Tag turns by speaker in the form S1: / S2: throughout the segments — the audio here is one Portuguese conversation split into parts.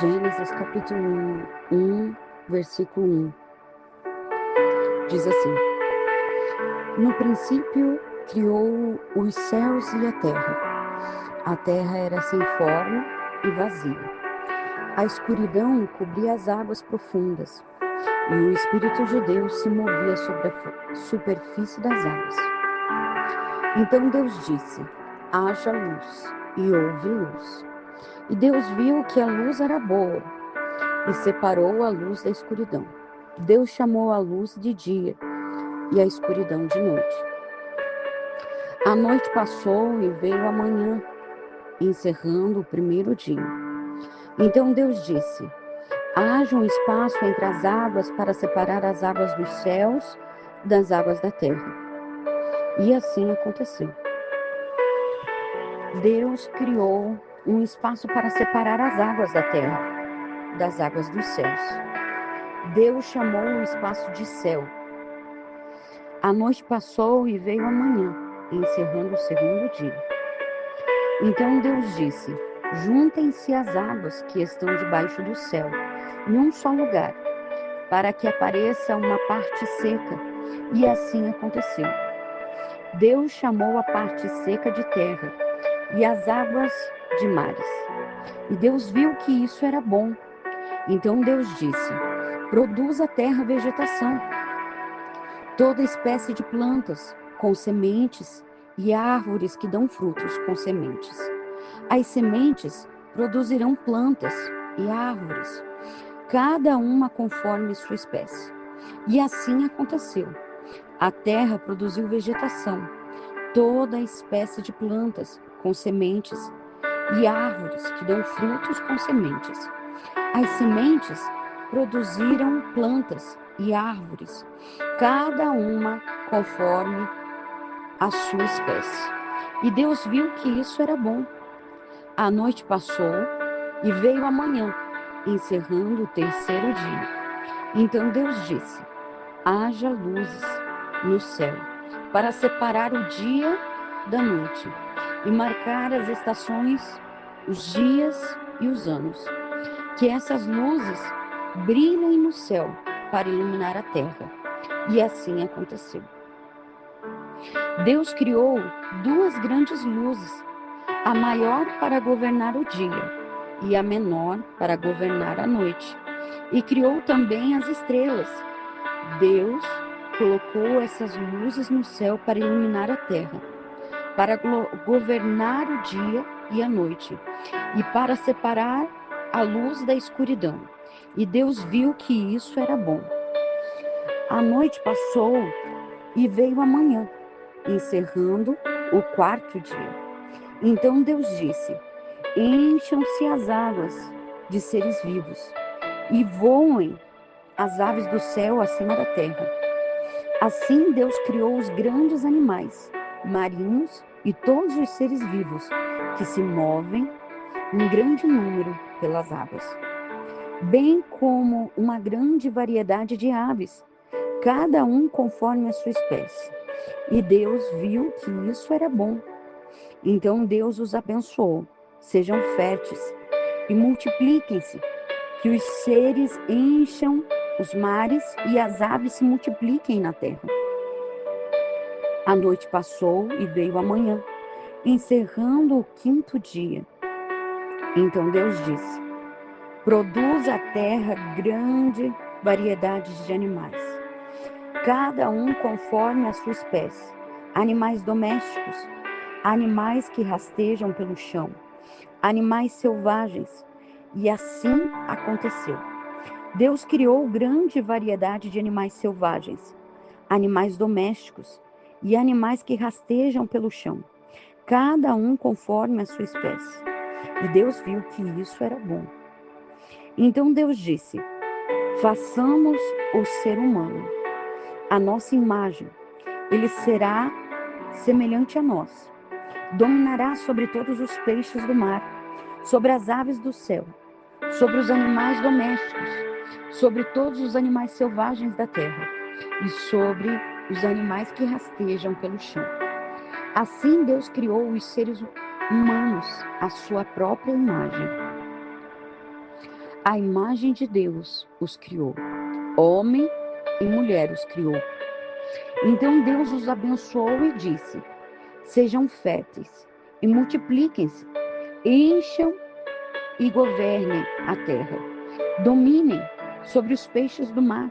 S1: Gênesis capítulo 1, versículo 1, diz assim: No princípio criou os céus e a terra. A terra era sem forma e vazia. A escuridão cobria as águas profundas, e o Espírito de Deus se movia sobre a superfície das águas. Então Deus disse: haja luz, e houve luz. E Deus viu que a luz era boa, e separou a luz da escuridão. Deus chamou a luz de dia e a escuridão de noite. A noite passou e veio a manhã, encerrando o primeiro dia. Então Deus disse: haja um espaço entre as águas para separar as águas dos céus das águas da terra. E assim aconteceu. Deus criou um espaço para separar as águas da terra das águas dos céus. Deus chamou o espaço de céu. A noite passou e veio a manhã, encerrando o segundo dia. Então Deus disse: juntem-se as águas que estão debaixo do céu, em um só lugar, para que apareça uma parte seca. E assim aconteceu. Deus chamou a parte seca de terra e as águas de mares. E Deus viu que isso era bom. Então Deus disse: produz a terra vegetação, toda espécie de plantas com sementes e árvores que dão frutos com sementes. As sementes produzirão plantas e árvores, cada uma conforme sua espécie. E assim aconteceu. A terra produziu vegetação, toda espécie de plantas com sementes e árvores que dão frutos com sementes. As sementes produziram plantas e árvores, cada uma conforme a sua espécie. E Deus viu que isso era bom. A noite passou e veio a manhã, encerrando o terceiro dia. Então Deus disse: haja luzes no céu, para separar o dia da noite e marcar as estações, os dias e os anos. Que essas luzes brilhem no céu para iluminar a terra. E assim aconteceu. Deus criou duas grandes luzes, a maior para governar o dia e a menor para governar a noite. E criou também as estrelas. Deus colocou essas luzes no céu para iluminar a terra, para governar o dia e a noite, e para separar a luz da escuridão. E Deus viu que isso era bom. A noite passou e veio a manhã, encerrando o quarto dia. Então Deus disse: encham-se as águas de seres vivos e voem as aves do céu acima da terra. Assim Deus criou os grandes animais marinhos e todos os seres vivos que se movem em grande número pelas águas, bem como uma grande variedade de aves, cada um conforme a sua espécie. E Deus viu que isso era bom. Então Deus os abençoou: sejam férteis e multipliquem-se, que os seres encham os mares e as aves se multipliquem na terra. A noite passou e veio a manhã, encerrando o quinto dia. Então Deus disse: produz a terra grande variedade de animais, cada um conforme a sua espécie, animais domésticos, animais que rastejam pelo chão, animais selvagens. E assim aconteceu. Deus criou grande variedade de animais selvagens, animais domésticos e animais que rastejam pelo chão, cada um conforme a sua espécie. E Deus viu que isso era bom. Então Deus disse: façamos o ser humano, a nossa imagem. Ele será semelhante a nós. Dominará sobre todos os peixes do mar, sobre as aves do céu, sobre os animais domésticos, sobre todos os animais selvagens da terra e sobre os animais que rastejam pelo chão. Assim Deus criou os seres humanos à sua própria imagem. A imagem de Deus os criou. Homem e mulher os criou. Então Deus os abençoou e disse: sejam férteis e multipliquem-se, encham e governem a terra. Dominem sobre os peixes do mar,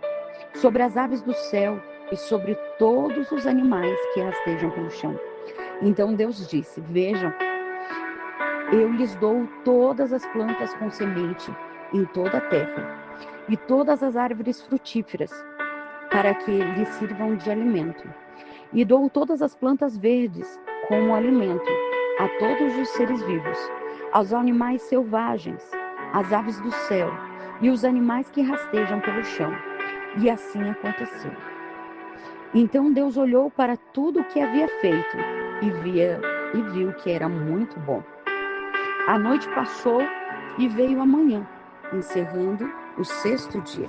S1: sobre as aves do céu e sobre todos os animais que rastejam pelo chão. Então Deus disse: vejam, eu lhes dou todas as plantas com semente em toda a terra, e todas as árvores frutíferas, para que lhes sirvam de alimento. E dou todas as plantas verdes como alimento a todos os seres vivos, aos animais selvagens, às aves do céu e os animais que rastejam pelo chão. E assim aconteceu. Então Deus olhou para tudo o que havia feito e viu que era muito bom. A noite passou e veio a manhã, encerrando o 6º dia.